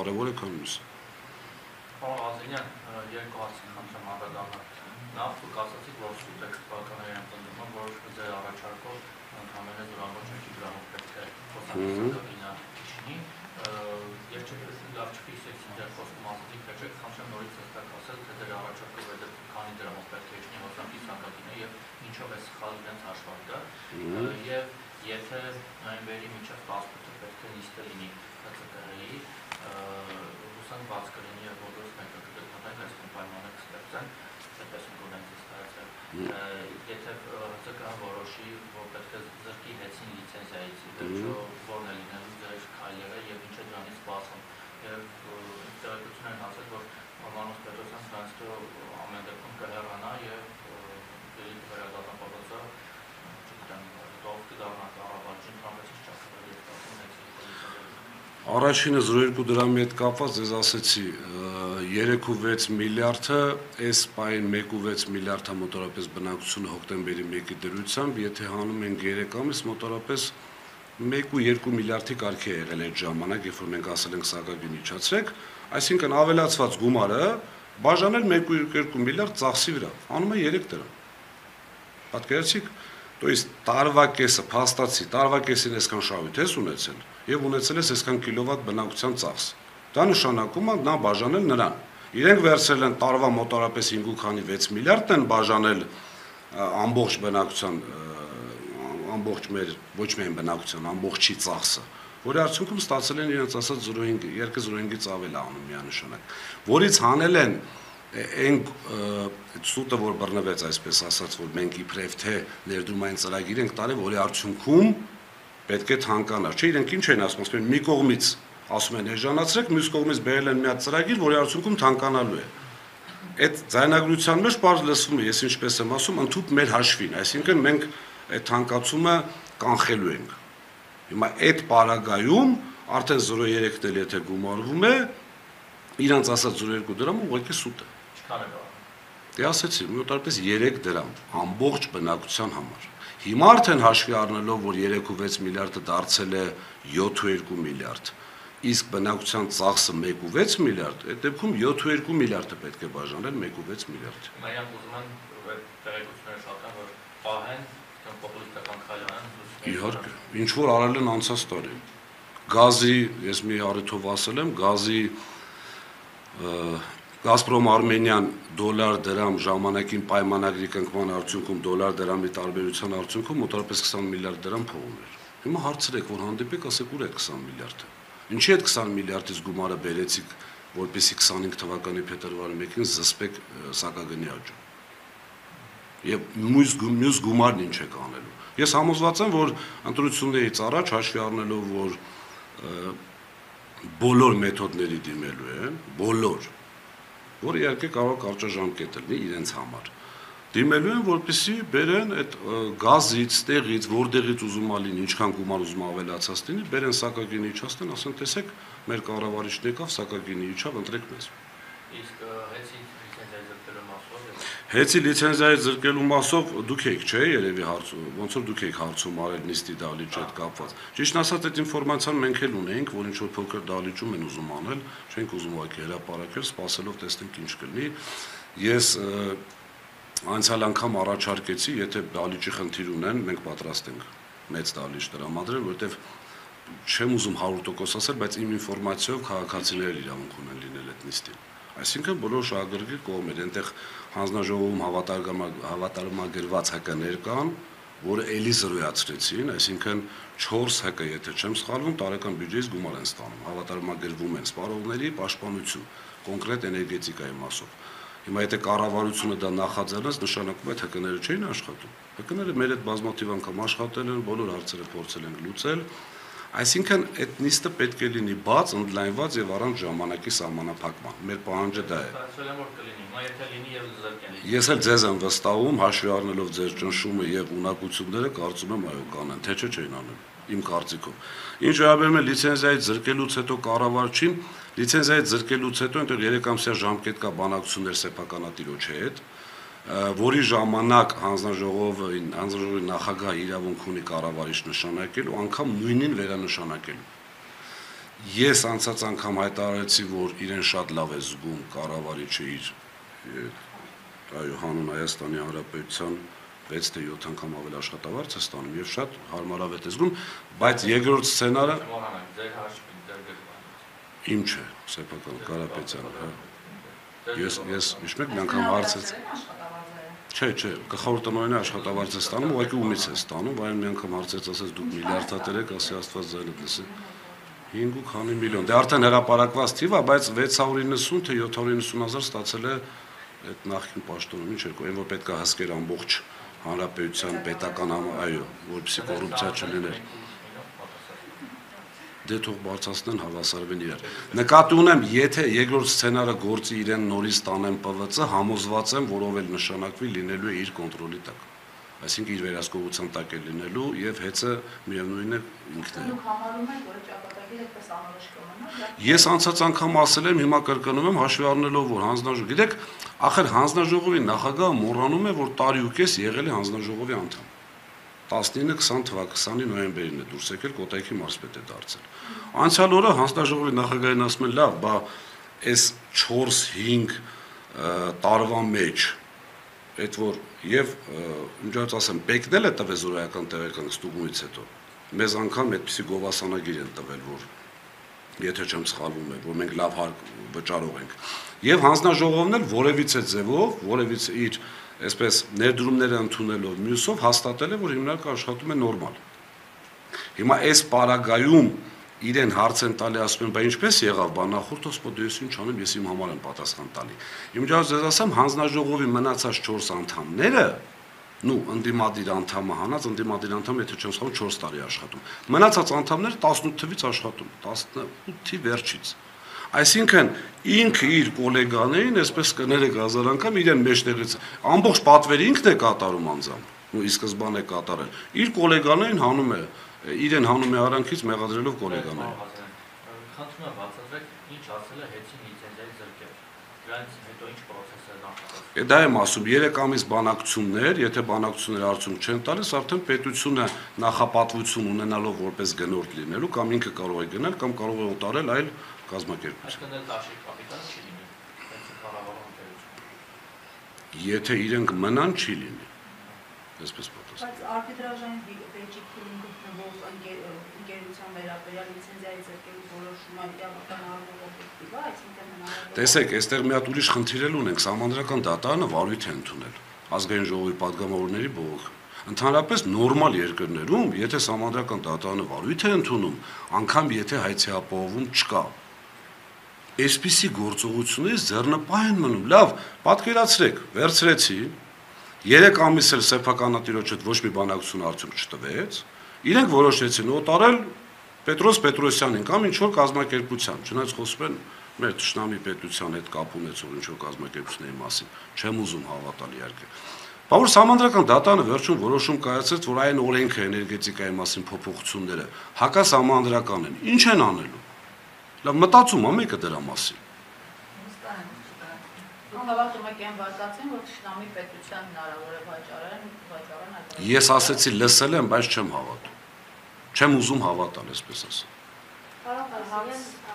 կարևոր է, քան մյուսը։ Պարոն Ազենյան, երկու հարցի խնդրեմ անդրադառնալ։ Նախ դուք ասացիք, որ սուտ բականային ընդդիմում, որ ձեր առաջարկով ընդհանրապես զորամասի դրամով պետք է խոսակցությունն Քիշինի, եւ լավ չփիսեցին ձեր խոսքում ասացիք, թե խնդրեմ նորից հստակ ասել, թե ձեր առաջարկով քանի դրամով պետք է իջնի հոսանքի սակագինը եւ ինչով է սխալ իրենց հաշվարկը, եւ եթե նոյեմբերի մինչև 18-ը պետք է նիստը լինի ՀՑԿ-ի, հուսանք բաց կլինի եւ որոշ մեկը կգտնվեն այս պայմանը կստեղծեն, այդպես ունենք ստացել։ Եթե ՀՑԿ-ն որոշի, որ պետք է զրկի հեցին լիցենզիայից, վերջո որն է լինելու ձեր քայլերը եւ ինչ է դրանից սպասում։ Եվ տեղեկություն են ասել, որ Մանուս Պետրոսյան Ֆրանսիո ամեն դեպքում կհեռանա եւ դեպի վերադառնալը, չգիտեմ, դով կդառնա կառավարչին տրամեցից չափվել եւ տասում հեցի։ Առաջինը 0.2 դրամի հետ կապված ես ասեցի 3.6 միլիարդը, այս պայն 1.6 միլիարդը մոտավորապես բնակչությունը հոկտեմբերի 1-ի դրությամբ, եթե հանում ենք 3 ամիս, մոտավորապես 1.2 միլիարդի կարգի է եղել այդ ժամանակ, երբ որ մենք ասել ենք սակագին իջացրեք, այսինքն ավելացված գումարը բաժանել 1.2 միլիարդ ծախսի վրա, անում է 3 դրամ։ Պատկերացիք, то есть տարվա կեսը փաստացի, տարվա կեսին այսքան շահույթ ես ունեցել եւ ունեցել ես այսքան կիլովատ բնակության ծախս։ Դա նշանակում է նա բաժանել նրան։ Իրենք վերցրել են տարվա մոտավորապես 5.6 միլիարդ են բաժանել ամբողջ բնակության, ամբողջ մեր ոչ միայն բնակության, ամբողջի ծախսը, որի արդյունքում ստացել են իրենց ասած 0.5-ից ավել անում միանշանակ, որից հանել են այն սուտը, որ բռնվեց, այսպես ասած, որ մենք իբրև թե ներդրումային ծրագիր ենք տարել, որի արդյունքում պետք է թանկանա։ Չէ, իրենք ինչ են ասում, ասում են մի կողմից ասում են էժանացրեք, մյուս կողմից բերել են մի հատ ծրագիր, որի արդյունքում թանկանալու է։ Այդ ձայնագրության մեջ բարձ լսվում է, ես ինչպես եմ ասում, ընդհանուր մեր հաշվին, այսինքն մենք այդ թանկացումը կանխելու ենք։ Հիմա այդ պարագայում արդեն 0.3-ն էլ եթե գումարվում է, իրանց ասած 0.2 դրամ ուղղակի սուտ է։ Ինչքան է դա։ Դե ասեցի, մոտավորապես 3 դրամ ամբողջ բնակության համար։ Հիմա արդեն հաշվի առնելով, որ 3.6 միլիարդը դարձել է 7.2 միլիարդ, իսկ բնակության ծախսը 1.6 միլիարդ, այդ դեպքում 7.2 միլիարդը պետք է բաժանել 1.6 միլիարդ։ Հիմա իրանք ուզում են տեղեկությունները շատան, որ պահեն, պոպուլիստական քայլ անեն։ Իհարկե, ինչ որ արել են անցած տարի։ Գազի, ես մի առիթով ասել եմ, գազի Գազպրոմ Արմենիան դոլար դրամ ժամանակին պայմանագրի կնքման արդյունքում դոլար դրամի տարբերության արդյունքում մոտավորապես 20 միլիարդ դրամ փող ուներ։ Հիմա հարցրեք, որ հանդիպեք, ասեք ուր է 20 միլիարդը։ Ինչի այդ 20 միլիարդից գումարը բերեցիք, որպեսզի 25 թվականի փետրվարի 1-ին զսպեք սակագնի աճը։ Եվ մյուս գումարն ինչ եք անելու։ Ես համոզված եմ, որ ընտրություններից առաջ հաշվի առնելով, որ բոլոր մեթոդների դիմելու են, բոլոր, որ իհարկե կարող կարճաժամկետ լինի իրենց համար։ Դիմելու են, որպեսզի բերեն այդ գազից, տեղից, որտեղից ուզում ա լինի, ինչքան գումար ուզում ավելացած լինի, բերեն սակագինի իջացնեն, ասեն, տեսեք, մեր կառավարիչն եկավ, սակագինի իջավ, ընտրեք մեզ։ Իսկ Հեցի լիցենզիայի զրկելու մասով դուք եք, չէ, երևի հարցում, ոնց որ դուք եք հարցում արել նիստի դահլիճի հետ կապված։ Ճիշտ ասած, այդ ինֆորմացիան մենք էլ ունենք, որ ինչ որ փոքր դահլիճում են ուզում անել, չենք ուզում ուղղակի հրապարակել, սպասելով տեսնենք ինչ կլինի։ Ես անցյալ անգամ առաջարկեցի, եթե դահլիճի խնդիր ունեն, մենք պատրաստ ենք մեծ դահլիճ տրամադրել, որովհետև չեմ ուզում 100% ասել, բայց իմ ինֆորմացիայով քաղաքացիներ իրավունք ունեն լինել այդ նիստին։ Այսինքն բոլոր շահագրգիռ կողմեր, այնտեղ հանձնաժողովում հավատարմագրված ՀԿ-ներ կան, որը էլի զրոյացրեցին, այսինքն 4 ՀԿ, եթե չեմ սխալվում, տարեկան բյուջեից գումար են ստանում, հավատարմագրվում են սպառողների պաշտպանություն, կոնկրետ էներգետիկայի մասով։ Հիմա եթե կառավարությունը դա նախաձեռնեց, նշանակում է ՀԿ-ները չէին աշխատում։ ՀԿ-ները մեր հետ բազմաթիվ անգամ աշխատել են, բոլոր հարցերը փորձել են լուծել։ Այսինքն այդ նիստը պետք է լինի բաց, ընդլայնված եւ առանց ժամանակի սահմանափակման։ Մեր պահանջը դա է։ Ես էլ ձեզ եմ վստահում, հաշվի առնելով ձեր ճնշումը եւ ունակությունները, կարծում եմ այո կանեն, թե չէ չեն անում, իմ կարծիքով։ Ինչ վերաբերում է լիցենզիայից զրկելուց հետո կառավարչին, լիցենզիայից զրկելուց հետո այնտեղ 3 ամսյա ժամկետ կա բանակցություններ սեփականատիրոջի հետ, որի ժամանակ հանձնաժողովի նախագահ իրավունք ունի կառավարիչ նշանակելու, անգամ նույնին վերանշանակելու։ Ես անցած անգամ հայտարարեցի, որ իրեն շատ լավ է զգում կառավարիչը իր հանուն Հայաստանի Հանրապետության 6 թե 7 անգամ ավելի աշխատավարձ է ստանում եւ շատ հարմարավետ է զգում, բայց երկրորդ սցենարը իմ չէ, սեփական Կարապետյան, հա։ Ես միշտ մի անգամ հարցրեցի։ Չէ, գլխավոր տնօրենը աշխատավարձ է ստանում, ուղղակի ումից է ստանում, վայր մի անգամ հարցեց, ասեց դուք միլիարդատեր եք, ասի Աստված ձայնդ լսի։ 5 քանի միլիոն։ Դե արդեն հրապարակված թիվ է, բայց 690 թե 790 հազար ստացել է այդ նախին պաշտոնում, ինչ երկու, այն որ պետք է հասկեր ամբողջ հանրապետության պետական այո, որպեսզի կոռուպցիա չլիներ։ Դե թող բարձրացնեն, հավասարվեն իրար։ Նկատի ունեմ, եթե երկրորդ սցենարը գործի իրեն նորից տանեն ՊՎՑ, համոզված եմ, որով էլ նշանակվի լինելու է իր կոնտրոլի տակ։ Այսինքն իր վերահսկողության տակ է լինելու եւ հեծը միևնույն է ինքն է։ Դուք համարում եք, որ ճակատագիրը այդպես անորոշ կմնա։ Ես անցած անգամ ասել եմ, հիմա կրկնում եմ, հաշվի առնելով, որ հանձնաժողով, գիտեք, ախր հանձնաժողովի նախագահը մոռանում է, որ տարի ու կես եղել է հանձնաժողովի անդամ։ 19-20 թվականի նոյեմբերին է դուրս եկել Կոտայքի մարզպետ է դարձել։ Անցյալ օրը հանձնաժողովի նախագահին ասում են, լավ, բա այս 4-5 տարվա մեջ այդ որ եւ ինչպես ասեմ, պեկնել է տվել զորայական տեղական ստուգումից հետո։ Մեզ անգամ այդպիսի գովասանագիր են տվել, որ եթե չեմ սխալվում, որ մենք լավ վճարող ենք։ Եվ հանձնաժողովն էլ որևիցե ձևով, որևիցե իր այսպես ներդրումները ընդունելով մյուսով հաստատել է, որ հիմնարկը աշխատում է նորմալ։ Հիմա այս պարագայում իրեն հարց են տալի, ասում են, բա ինչպես եղավ, բա նախորդը սպոդեյս ինչ անեմ, ես իմ համար եմ պատասխան տալի։ Իմիջիայլոց ես ասեմ, հանձնաժողովի մնացած 4 անդամները, ընդդիմադիր անդամը հանած, ընդդիմադիր անդամը, եթե չեմ սխալվում, 4 տարի աշխատում։ Մնացած անդամները 18 թվից աշխատում, 18-ի վերջից։ Այսինքն ինքը իր գոլեգաներին, այսպես կներեք հազար անգամ իրեն մեջտեղից ամբողջ պատվերը ինքն է կատարում անձամբ, ի սկզբանե կատարել։ Իր գոլեգաներին հանում է, իրեն հանում է արանքից մեղադրելով գոլեգաներին։ Խնդրում եմ բացատրեք, ինչ ասել է հեծին լիցենզիայի զրկել։ Դրանից հետո ինչ process է նախատեսվում։ Դա եմ ասում, 3 ամիս բանակցություններ, եթե բանակցությունները արդյունք չեն տալիս, արդեն պետությունը նախապատվություն ունենալով որպես գնորդ լինելու, կամ ինքը կարող է գնել, կամ կարող է օտարել այլ կազմակերպություն։ Եթե իրենք մնան, չի լինի։ Այսպես պատասխան։ Բայց արբիտրաժային վեճի քիլինգ գտնվող ընկերության վերաբերյալ լիցենզիայի զրկելու որոշումը իրավական առումով օբյեկտիվ է, այսինքն հնարավոր է։ Տեսեք, այստեղ մի հատ ուրիշ խնդիր ունենք, Սահմանադրական դատարանը վարույթ է ընդունել ազգային ժողովի պատգամավորների բողոքը։ Ընդհանրապես նորմալ երկրներում, եթե Սահմանադրական դատարանը վարույթ է ընդունում, անգամ եթե հայցի ապահովում չկա, այսպիսի գործողություններից ձեռնպահ են մնում։ Լավ, պատկերացրեք, վերցրեցի 3 ամիս էլ սեփականատիրոջ հետ ոչ մի բանակցություն արդյունք չտվեց, իրենք որոշեցին օտարել Պետրոս Պետրոսյանին կամ ինչ-որ կազմակերպության, չնայած խոսում են մեր թշնամի պետության հետ կապ ունեցող ինչ-որ կազմակերպությունների մասին, չեմ ուզում հավատալ իհարկե։ Բա որ Սահմանադրական դատարանը վերջում որոշում կայացրեց, որ այն օրենքը էներգետիկայի մասին փոփոխությունները հակասահմանադրական են, ինչ են անելու։ Լավ, մտածում ա մեկը դրա մասին։ Դուք հավատում եք այն վարկածին, որ թշնամի պետության հնարավոր է վաճառեն այդ։ Ես ասեցի լսել եմ, բայց չեմ հավատում։ Չեմ ուզում հավատալ, այսպես ասեմ։ Կարող է